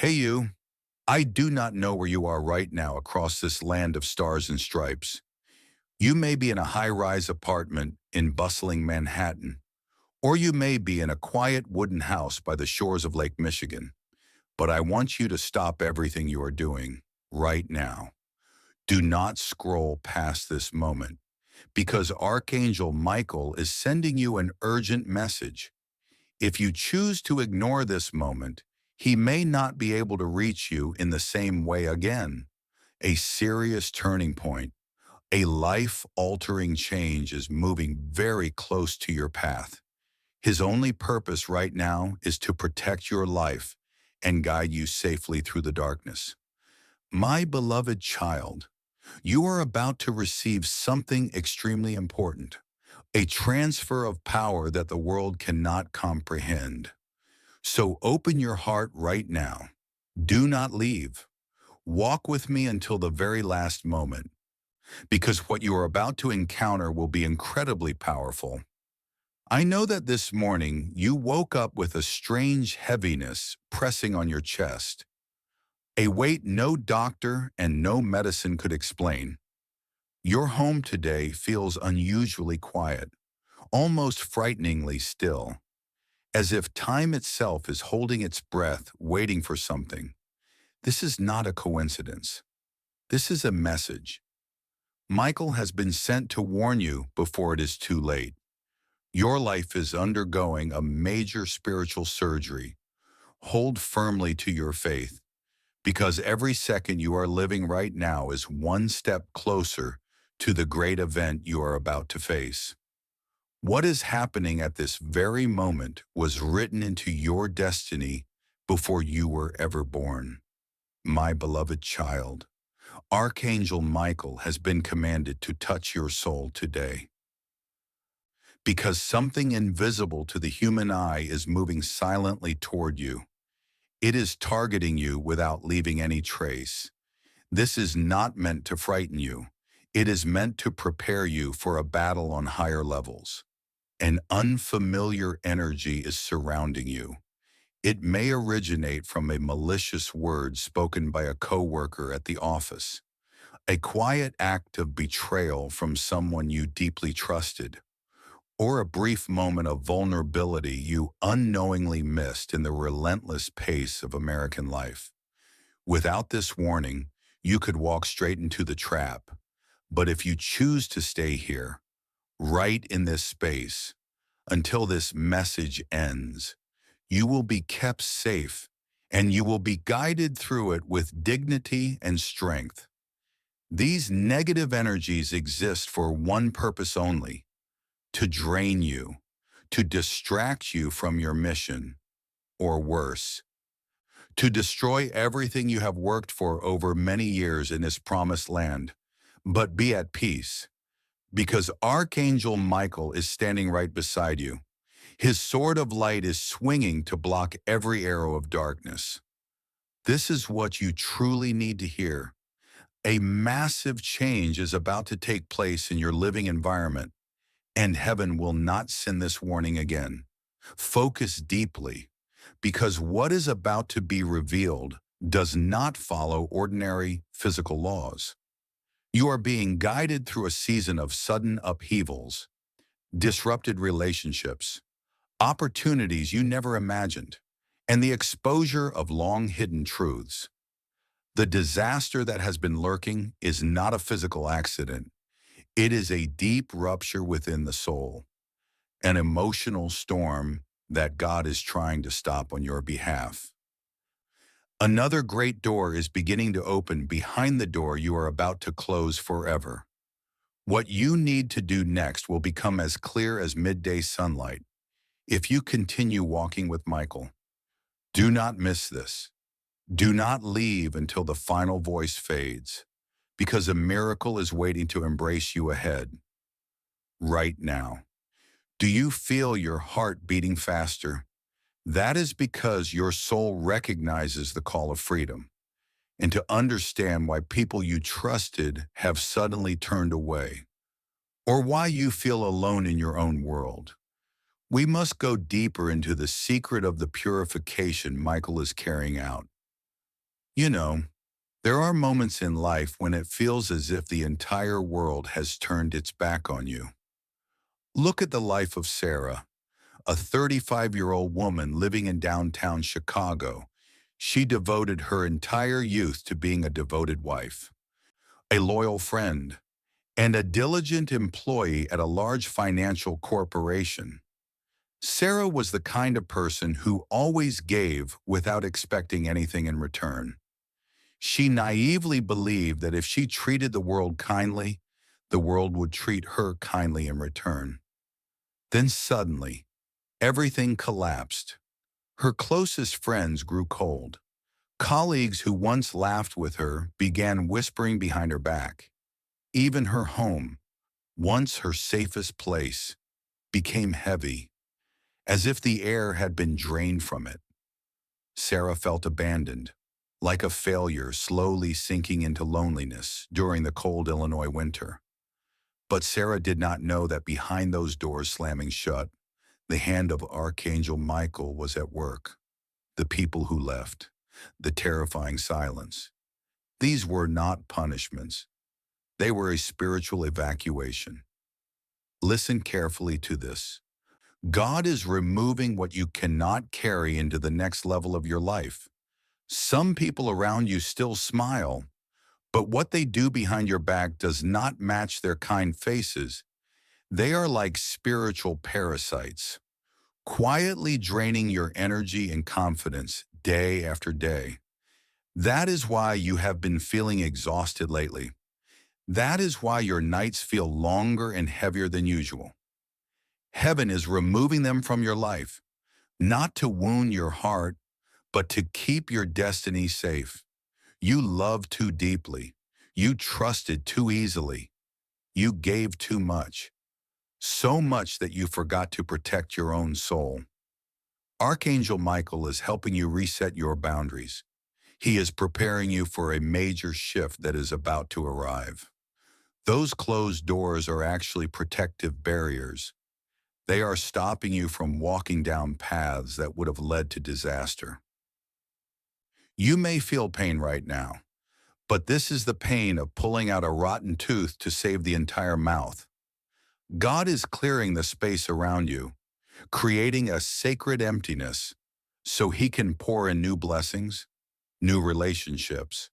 Hey you, I do not know where you are right now across this land of stars and stripes. You may be in a high-rise apartment in bustling Manhattan, or you may be in a quiet wooden house by the shores of Lake Michigan. But I want you to stop everything you are doing right now. Do not scroll past this moment, because Archangel Michael is sending you an urgent message. If you choose to ignore this moment, he may not be able to reach you in the same way again. A serious turning point, a life-altering change is moving very close to your path. His only purpose right now is to protect your life and guide you safely through the darkness. My beloved child, you are about to receive something extremely important, a transfer of power that the world cannot comprehend. So open your heart right now. Do not leave. Walk with me until the very last moment, because what you are about to encounter will be incredibly powerful. I know that this morning you woke up with a strange heaviness pressing on your chest, a weight no doctor and no medicine could explain. Your home today feels unusually quiet, almost frighteningly still, as if time itself is holding its breath, waiting for something. This is not a coincidence. This is a message. Michael has been sent to warn you before it is too late. Your life is undergoing a major spiritual surgery. Hold firmly to your faith, because every second you are living right now is one step closer to the great event you are about to face. What is happening at this very moment was written into your destiny before you were ever born. My beloved child, Archangel Michael has been commanded to touch your soul today, because something invisible to the human eye is moving silently toward you. It is targeting you without leaving any trace. This is not meant to frighten you. It is meant to prepare you for a battle on higher levels. An unfamiliar energy is surrounding you. It may originate from a malicious word spoken by a coworker at the office, a quiet act of betrayal from someone you deeply trusted, or a brief moment of vulnerability you unknowingly missed in the relentless pace of American life. Without this warning, you could walk straight into the trap. But if you choose to stay here, right in this space, until this message ends, you will be kept safe, and you will be guided through it with dignity and strength. These negative energies exist for one purpose only: to drain you, to distract you from your mission, or worse, to destroy everything you have worked for over many years in this promised land. But be at peace, because Archangel Michael is standing right beside you. His sword of light is swinging to block every arrow of darkness. This is what you truly need to hear. A massive change is about to take place in your living environment, and heaven will not send this warning again. Focus deeply, because what is about to be revealed does not follow ordinary physical laws. You are being guided through a season of sudden upheavals, disrupted relationships, opportunities you never imagined, and the exposure of long-hidden truths. The disaster that has been lurking is not a physical accident. It is a deep rupture within the soul, an emotional storm that God is trying to stop on your behalf. Another great door is beginning to open behind the door you are about to close forever. What you need to do next will become as clear as midday sunlight if you continue walking with Michael. Do not miss this. Do not leave until the final voice fades, because a miracle is waiting to embrace you ahead, right now. Do you feel your heart beating faster? That is because your soul recognizes the call of freedom, and to understand why people you trusted have suddenly turned away, or why you feel alone in your own world. We must go deeper into the secret of the purification Michael is carrying out. You know, there are moments in life when it feels as if the entire world has turned its back on you. Look at the life of Sarah, a 35-year-old woman living in downtown Chicago. She devoted her entire youth to being a devoted wife, a loyal friend, and a diligent employee at a large financial corporation. Sarah was the kind of person who always gave without expecting anything in return. She naively believed that if she treated the world kindly, the world would treat her kindly in return. Then suddenly, everything collapsed. Her closest friends grew cold. Colleagues who once laughed with her began whispering behind her back. Even her home, once her safest place, became heavy, as if the air had been drained from it. Sarah felt abandoned, like a failure slowly sinking into loneliness during the cold Illinois winter. But Sarah did not know that behind those doors slamming shut, the hand of Archangel Michael was at work. The people who left, the terrifying silence. These were not punishments. They were a spiritual evacuation. Listen carefully to this. God is removing what you cannot carry into the next level of your life. Some people around you still smile, but what they do behind your back does not match their kind faces. They are like spiritual parasites, quietly draining your energy and confidence day after day. That is why you have been feeling exhausted lately. That is why your nights feel longer and heavier than usual. Heaven is removing them from your life, not to wound your heart, but to keep your destiny safe. You loved too deeply. You trusted too easily. You gave too much. So much that you forgot to protect your own soul. Archangel Michael is helping you reset your boundaries. He is preparing you for a major shift that is about to arrive. Those closed doors are actually protective barriers. They are stopping you from walking down paths that would have led to disaster. You may feel pain right now, but this is the pain of pulling out a rotten tooth to save the entire mouth. God is clearing the space around you, creating a sacred emptiness so He can pour in new blessings, new relationships,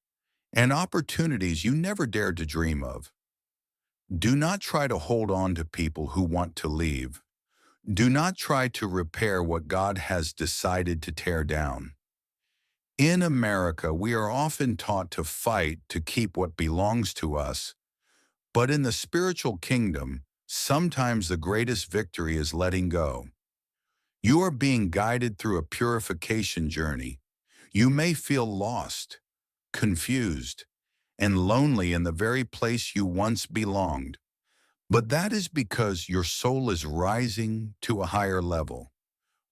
and opportunities you never dared to dream of. Do not try to hold on to people who want to leave. Do not try to repair what God has decided to tear down. In America, we are often taught to fight to keep what belongs to us, but in the spiritual kingdom, sometimes the greatest victory is letting go. You are being guided through a purification journey. You may feel lost, confused, and lonely in the very place you once belonged, but that is because your soul is rising to a higher level.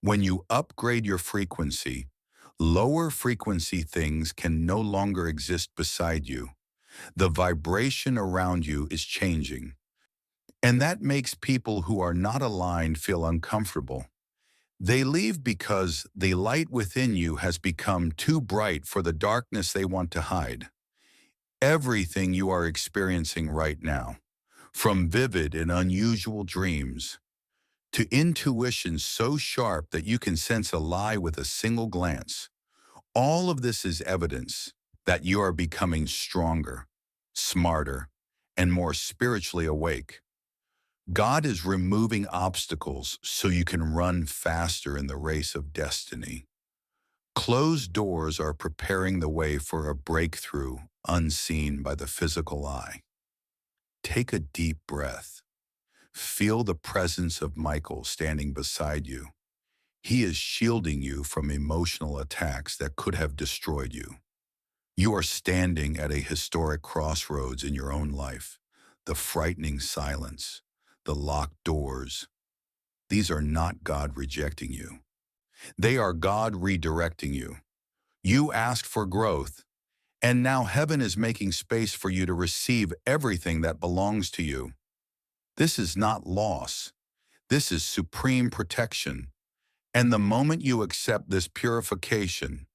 When you upgrade your frequency, lower frequency things can no longer exist beside you. The vibration around you is changing, and that makes people who are not aligned feel uncomfortable. They leave because the light within you has become too bright for the darkness they want to hide. Everything you are experiencing right now, from vivid and unusual dreams to intuition so sharp that you can sense a lie with a single glance, all of this is evidence that you are becoming stronger, smarter, and more spiritually awake. God is removing obstacles so you can run faster in the race of destiny. Closed doors are preparing the way for a breakthrough unseen by the physical eye. Take a deep breath. Feel the presence of Michael standing beside you. He is shielding you from emotional attacks that could have destroyed you. You are standing at a historic crossroads in your own life. The frightening silence, the locked doors. These are not God rejecting you. They are God redirecting you. You asked for growth, and now heaven is making space for you to receive everything that belongs to you. This is not loss. This is supreme protection. And the moment you accept this purification,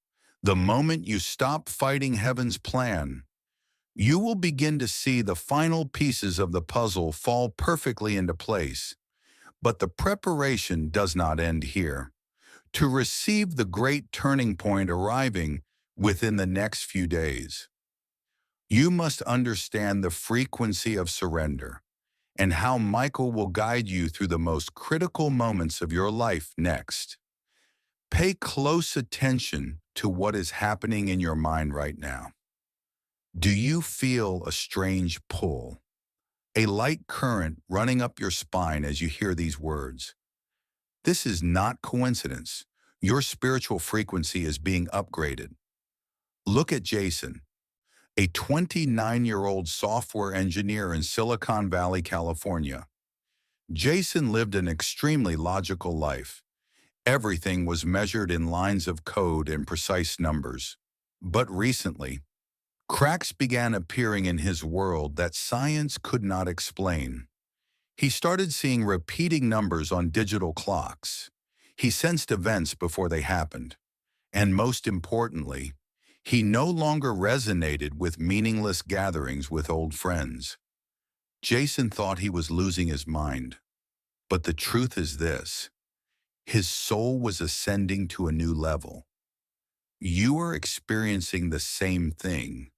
The moment you stop fighting heaven's plan, you will begin to see the final pieces of the puzzle fall perfectly into place. But the preparation does not end here. To receive the great turning point arriving within the next few days, you must understand the frequency of surrender and how Michael will guide you through the most critical moments of your life next. Pay close attention to what is happening in your mind right now. Do you feel a strange pull, a light current running up your spine as you hear these words? This is not coincidence. Your spiritual frequency is being upgraded. Look at Jason, a 29-year-old software engineer in Silicon Valley, California. Jason lived an extremely logical life. Everything was measured in lines of code and precise numbers. But recently, cracks began appearing in his world that science could not explain. He started seeing repeating numbers on digital clocks. He sensed events before they happened. And most importantly, he no longer resonated with meaningless gatherings with old friends. Jason thought he was losing his mind. But the truth is this: his soul was ascending to a new level. You are experiencing the same thing.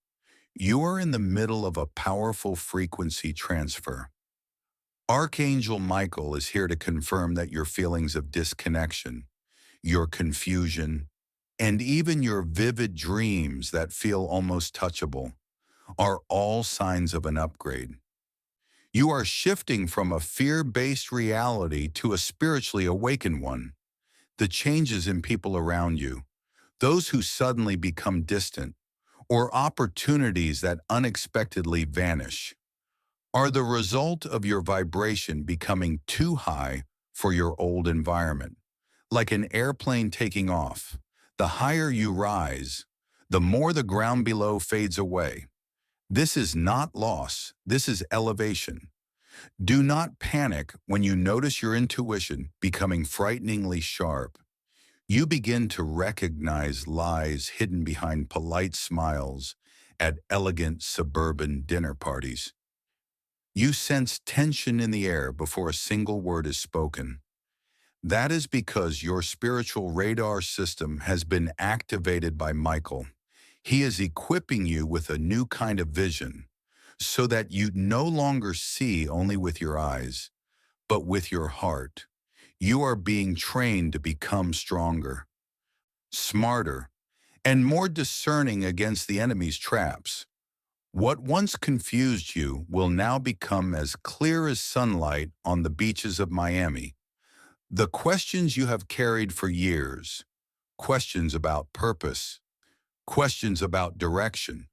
You are in the middle of a powerful frequency transfer. Archangel Michael is here to confirm that your feelings of disconnection, your confusion, and even your vivid dreams that feel almost touchable are all signs of an upgrade. You are shifting from a fear-based reality to a spiritually awakened one. The changes in people around you, those who suddenly become distant, or opportunities that unexpectedly vanish, are the result of your vibration becoming too high for your old environment. Like an airplane taking off, the higher you rise, the more the ground below fades away. This is not loss, this is elevation. Do not panic when you notice your intuition becoming frighteningly sharp. You begin to recognize lies hidden behind polite smiles at elegant suburban dinner parties. You sense tension in the air before a single word is spoken. That is because your spiritual radar system has been activated by Michael. He is equipping you with a new kind of vision, so that you no longer see only with your eyes, but with your heart. You are being trained to become stronger, smarter, and more discerning against the enemy's traps. What once confused you will now become as clear as sunlight on the beaches of Miami. The questions you have carried for years, questions about purpose, questions about direction,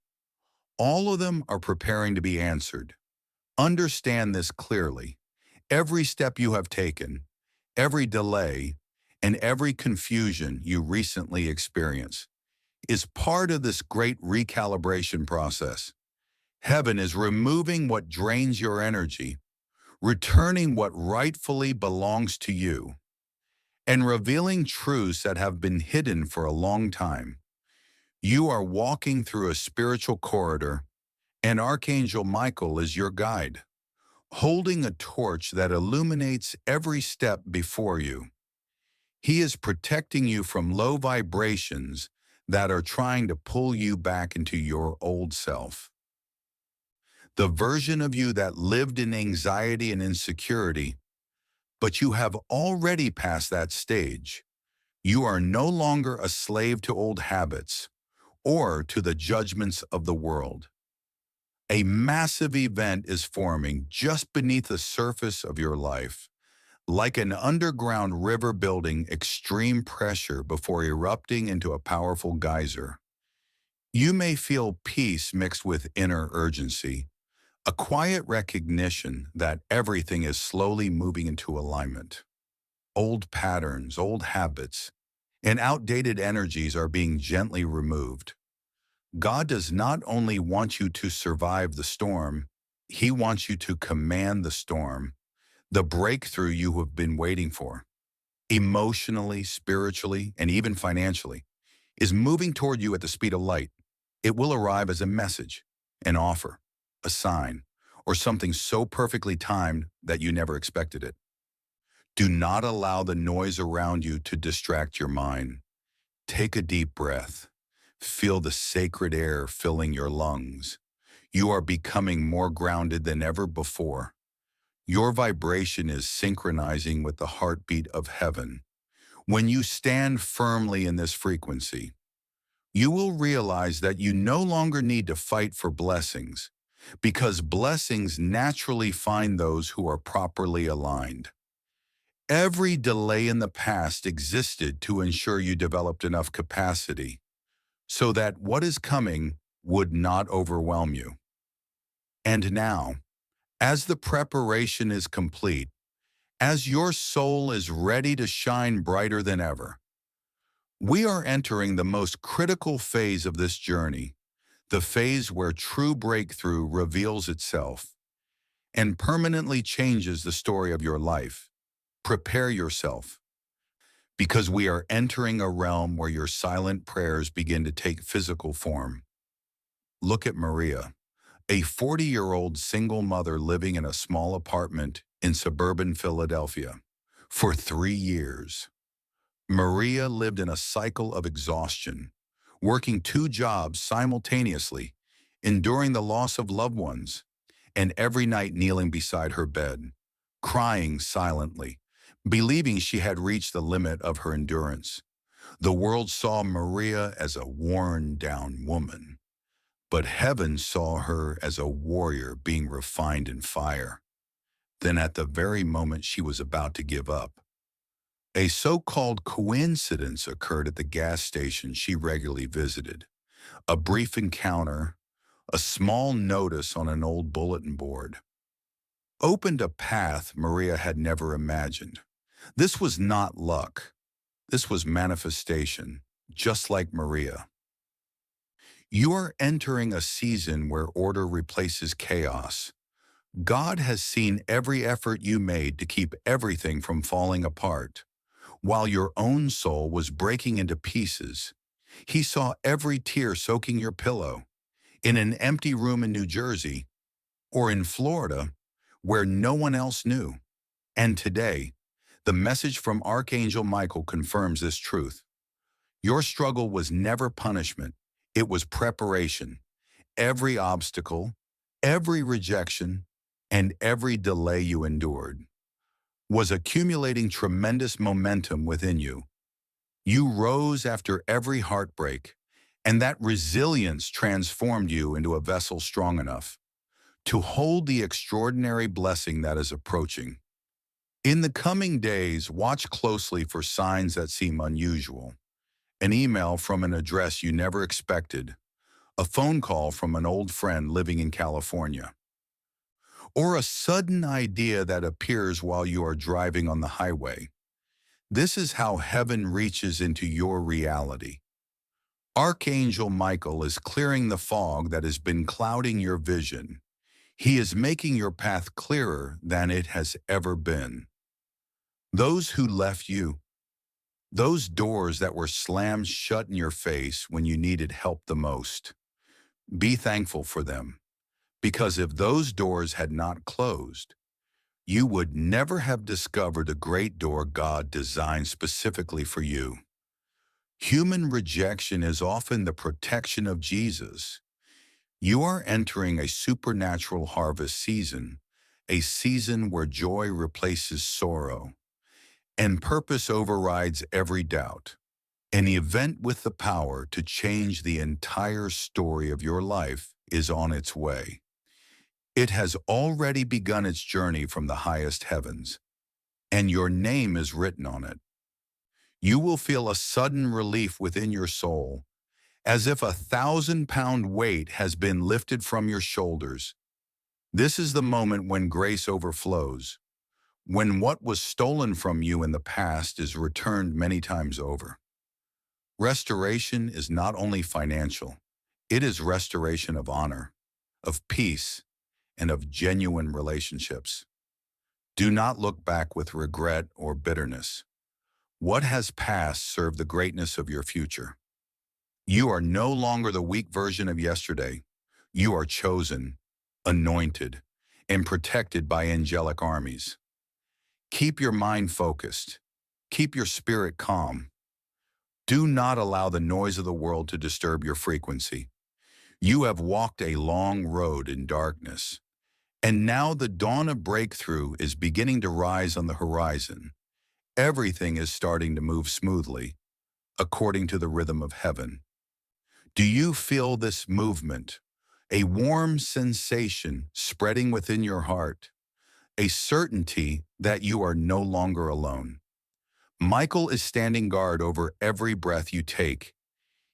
all of them are preparing to be answered. Understand this clearly. Every step you have taken, every delay, and every confusion you recently experienced is part of this great recalibration process. Heaven is removing what drains your energy, returning what rightfully belongs to you, and revealing truths that have been hidden for a long time. You are walking through a spiritual corridor, and Archangel Michael is your guide, holding a torch that illuminates every step before you. He is protecting you from low vibrations that are trying to pull you back into your old self. The version of you that lived in anxiety and insecurity, but you have already passed that stage. You are no longer a slave to old habits or to the judgments of the world. A massive event is forming just beneath the surface of your life, like an underground river building extreme pressure before erupting into a powerful geyser. You may feel peace mixed with inner urgency, a quiet recognition that everything is slowly moving into alignment. Old patterns, old habits, and outdated energies are being gently removed. God does not only want you to survive the storm, He wants you to command the storm, the breakthrough you have been waiting for, emotionally, spiritually, and even financially. is moving toward you at the speed of light. It will arrive as a message, an offer, a sign, or something so perfectly timed that you never expected it. Do not allow the noise around you to distract your mind. Take a deep breath. Feel the sacred air filling your lungs. You are becoming more grounded than ever before. Your vibration is synchronizing with the heartbeat of heaven. When you stand firmly in this frequency, you will realize that you no longer need to fight for blessings, because blessings naturally find those who are properly aligned. Every delay in the past existed to ensure you developed enough capacity so that what is coming would not overwhelm you. And now, as the preparation is complete, as your soul is ready to shine brighter than ever, we are entering the most critical phase of this journey, the phase where true breakthrough reveals itself and permanently changes the story of your life. Prepare yourself, because we are entering a realm where your silent prayers begin to take physical form. Look at Maria, a 40-year-old single mother living in a small apartment in suburban Philadelphia. For 3 years, Maria lived in a cycle of exhaustion, working 2 jobs simultaneously, enduring the loss of loved ones, and every night kneeling beside her bed, crying silently, believing she had reached the limit of her endurance. The world saw Maria as a worn-down woman, but heaven saw her as a warrior being refined in fire. Then at the very moment she was about to give up, a so-called coincidence occurred at the gas station she regularly visited. A brief encounter, a small notice on an old bulletin board, opened a path Maria had never imagined. This was not luck. This was manifestation, just like Maria. You are entering a season where order replaces chaos. God has seen every effort you made to keep everything from falling apart. While your own soul was breaking into pieces, He saw every tear soaking your pillow. In an empty room in New Jersey or in Florida where no one else knew. And today, the message from Archangel Michael confirms this truth. Your struggle was never punishment. It was preparation. Every obstacle, every rejection, and every delay you endured was accumulating tremendous momentum within you. You rose after every heartbreak, and that resilience transformed you into a vessel strong enough to hold the extraordinary blessing that is approaching. In the coming days, watch closely for signs that seem unusual. An email from an address you never expected, a phone call from an old friend living in California, or a sudden idea that appears while you are driving on the highway. This is how heaven reaches into your reality. Archangel Michael is clearing the fog that has been clouding your vision. He is making your path clearer than it has ever been. Those who left you, those doors that were slammed shut in your face when you needed help the most, be thankful for them, because if those doors had not closed, you would never have discovered a great door God designed specifically for you. Human rejection is often the protection of Jesus. You are entering a supernatural harvest season, a season where joy replaces sorrow, and purpose overrides every doubt. An event with the power to change the entire story of your life is on its way. It has already begun its journey from the highest heavens, and your name is written on it. You will feel a sudden relief within your soul, as if a 1,000-pound weight has been lifted from your shoulders. This is the moment when grace overflows, when what was stolen from you in the past is returned many times over. Restoration is not only financial, it is restoration of honor, of peace, and of genuine relationships. Do not look back with regret or bitterness. What has passed served the greatness of your future. You are no longer the weak version of yesterday. You are chosen, anointed, and protected by angelic armies. Keep your mind focused. Keep your spirit calm. Do not allow the noise of the world to disturb your frequency. You have walked a long road in darkness, and now the dawn of breakthrough is beginning to rise on the horizon. Everything is starting to move smoothly, according to the rhythm of heaven. Do you feel this movement? A warm sensation spreading within your heart, a certainty that you are no longer alone. Michael is standing guard over every breath you take.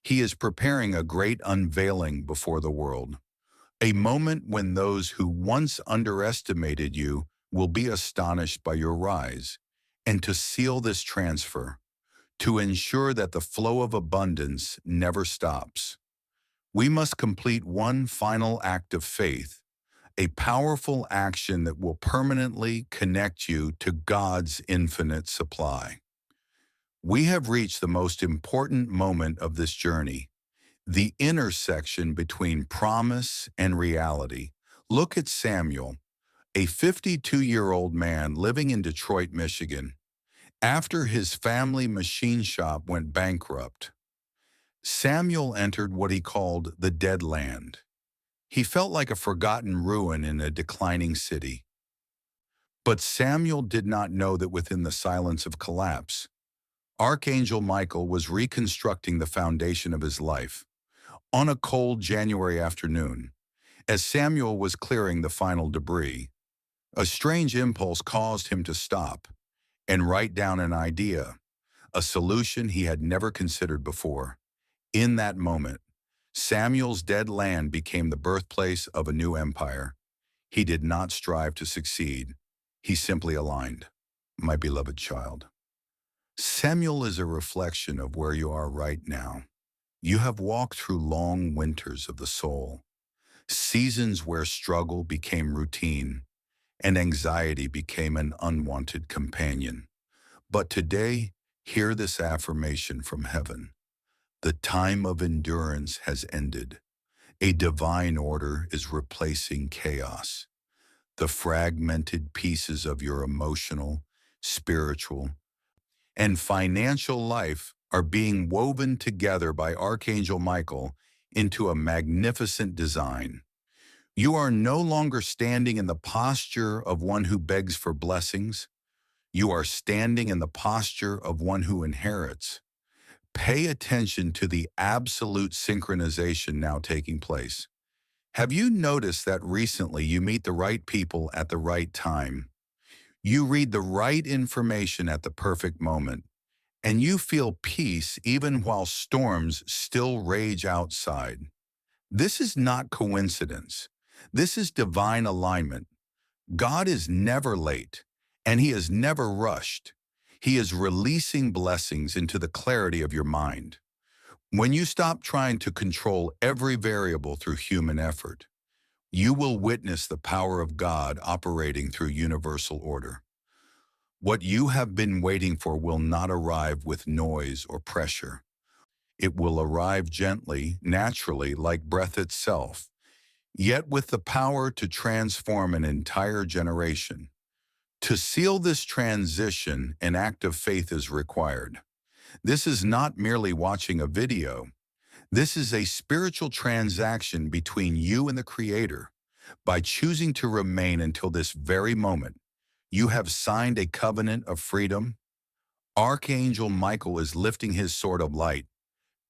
He is preparing a great unveiling before the world, a moment when those who once underestimated you will be astonished by your rise. And to seal this transfer, to ensure that the flow of abundance never stops, we must complete one final act of faith, a powerful action that will permanently connect you to God's infinite supply. We have reached the most important moment of this journey, the intersection between promise and reality. Look at Samuel, a 52-year-old man living in Detroit, Michigan. After his family machine shop went bankrupt, Samuel entered what he called the Dead Land. He felt like a forgotten ruin in a declining city. But Samuel did not know that within the silence of collapse, Archangel Michael was reconstructing the foundation of his life. On a cold January afternoon, as Samuel was clearing the final debris, a strange impulse caused him to stop and write down an idea, a solution he had never considered before. In that moment, Samuel's dead land became the birthplace of a new empire. He did not strive to succeed. He simply aligned. My beloved child, Samuel is a reflection of where you are right now. You have walked through long winters of the soul, seasons where struggle became routine and anxiety became an unwanted companion. But today, hear this affirmation from heaven. The time of endurance has ended. A divine order is replacing chaos. The fragmented pieces of your emotional, spiritual, and financial life are being woven together by Archangel Michael into a magnificent design. You are no longer standing in the posture of one who begs for blessings. You are standing in the posture of one who inherits. Pay attention to the absolute synchronization now taking place. Have you noticed that recently you meet the right people at the right time? You read the right information at the perfect moment, and you feel peace even while storms still rage outside. This is not coincidence. This is divine alignment. God is never late, and He is never rushed. He is releasing blessings into the clarity of your mind. When you stop trying to control every variable through human effort, you will witness the power of God operating through universal order. What you have been waiting for will not arrive with noise or pressure. It will arrive gently, naturally, like breath itself, yet with the power to transform an entire generation. To seal this transition, an act of faith is required. This is not merely watching a video. This is a spiritual transaction between you and the Creator. By choosing to remain until this very moment, you have signed a covenant of freedom. Archangel Michael is lifting his sword of light,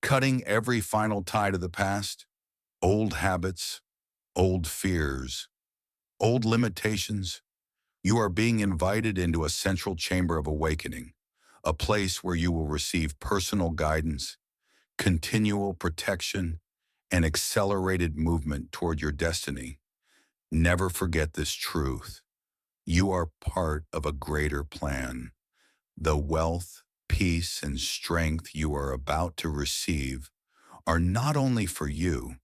cutting every final tie to the past, old habits, old fears, old limitations. You are being invited into a central chamber of awakening, a place where you will receive personal guidance, continual protection, and accelerated movement toward your destiny. Never forget this truth. You are part of a greater plan. The wealth, peace, and strength you are about to receive are not only for you,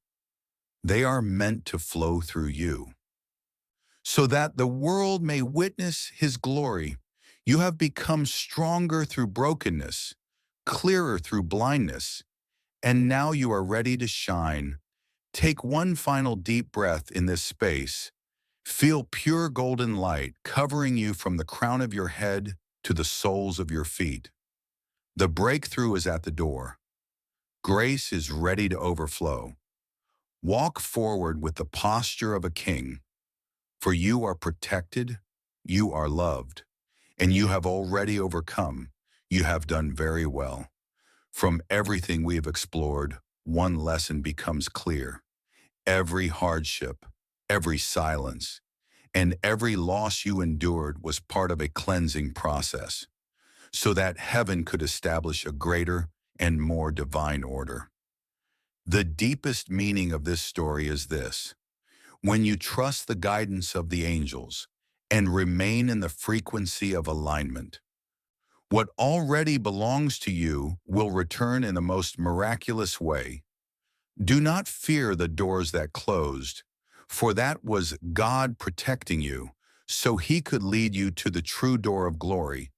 they are meant to flow through you, so that the world may witness His glory. You have become stronger through brokenness, clearer through blindness, And now you are ready to shine. Take one final deep breath in this space. Feel pure golden light covering you from the crown of your head to the soles of your feet. The breakthrough is at the door. Grace is ready to overflow. Walk forward with the posture of a king, for you are protected, you are loved, and you have already overcome. You have done very well. From everything we have explored, one lesson becomes clear. Every hardship, every silence, and every loss you endured was part of a cleansing process, so that heaven could establish a greater and more divine order. The deepest meaning of this story is this: when you trust the guidance of the angels and remain in the frequency of alignment, what already belongs to you will return in the most miraculous way. Do not fear the doors that closed, for that was God protecting you, so He could lead you to the true door of glory.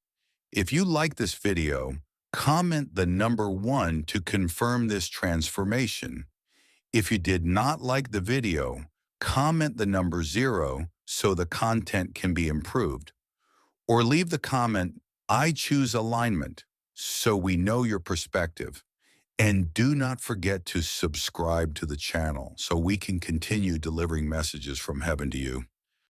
If you like this video, comment the number 1 to confirm this transformation. If you did not like the video, comment the number 0 so the content can be improved. Or leave the comment, "I choose alignment," so we know your perspective. And do not forget to subscribe to the channel so we can continue delivering messages from heaven to you.